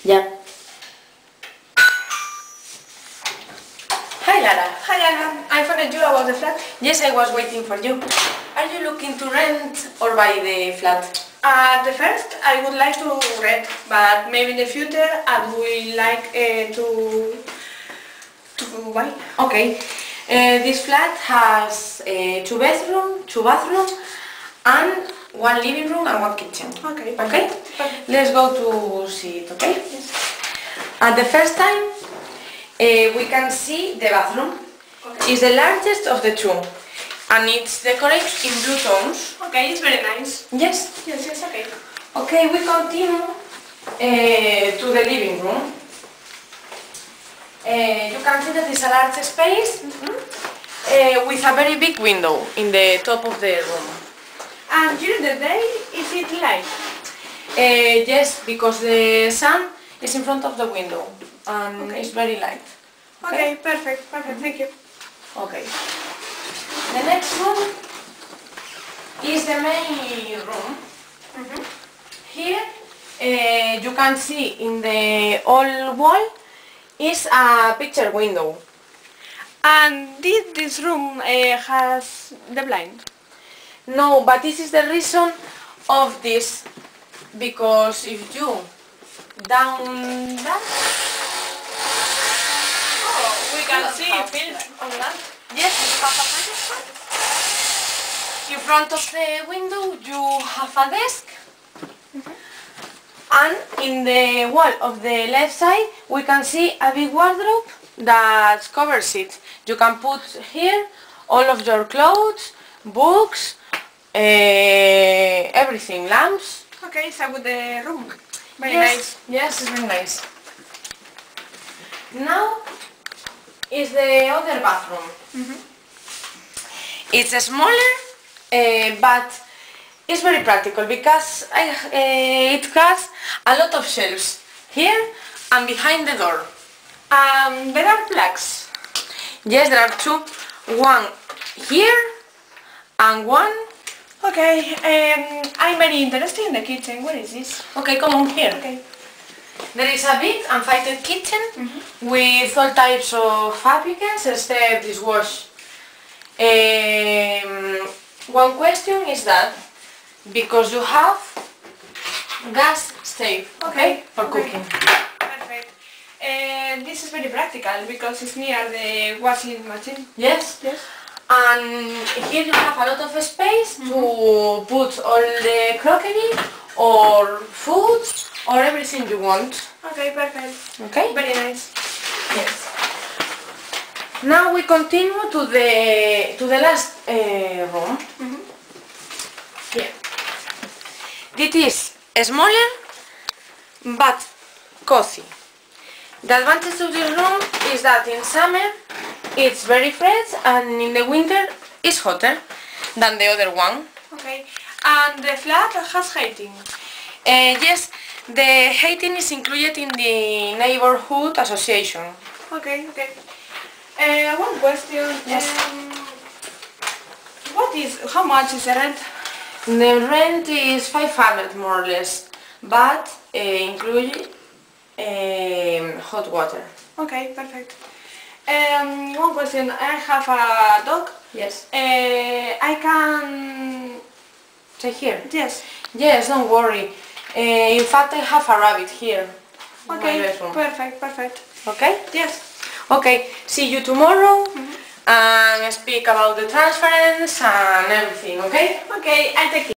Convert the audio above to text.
Yeah. Hi Lara. Hi Lara. I phoned you about the flat. Yes, I was waiting for you. Are you looking to rent or buy the flat? At the first, I would like to rent, but maybe in the future I would like to buy. Okay. This flat has two bathroom, and one living room and one kitchen. Okay. Okay? Let's go to see it, okay? Yes. At the first time, we can see the bathroom. Okay. It's the largest of the two, and it's decorated in blue tones. Okay, it's very nice. Yes. Yes, okay. Okay, we continue to the living room. You can see that it's a large space with a very big window in the top of the room. And during the day, is it light? Yes, because the sun is in front of the window and it's very light. Okay, perfect, thank you. Okay. The next room is the main room. Here you can see in the old wall is a picture window. And did this room has the blind? No, but this is the reason of this, because if you down that, We can see film on that. yes, in front of the window you have a desk, and in the wall of the left side we can see a big wardrobe that covers it. You can put here all of your clothes, books, everything, lamps. Okay, so with the room. Very Yes, nice. yes, it's very nice. Now is the other bathroom. It's smaller, but it's very practical because it has a lot of shelves here and behind the door. There are plugs. Yes, there are two. One here and one. Okay, I'm very interested in the kitchen. Where is this? Okay, come on here. Okay. There is a big and fitted kitchen with all types of applicants except dishwash. One question is that because you have gas stove, okay, for cooking. Perfect. This is very practical because it's near the washing machine. Yes. Yes. And here you have a lot of space to put all the crockery or food or everything you want. Okay, perfect. Okay? Very nice. Yes. Now we continue to the last room. Here. It is smaller but cozy. The advantage of this room is that in summer it's very fresh and in the winter it's hotter than the other one. Okay. And the flat has heating. Yes, the heating is included in the neighborhood association. Okay. One question. Yes. How much is the rent? The rent is 500 more or less, but include hot water. Okay, perfect. One question. I have a dog. Yes. I can... Take here. Yes. Yes, don't worry. In fact, I have a rabbit here. In Okay, my bedroom. perfect. Okay? Yes. Okay, see you tomorrow and speak about the transference and everything, okay? Okay, I take it.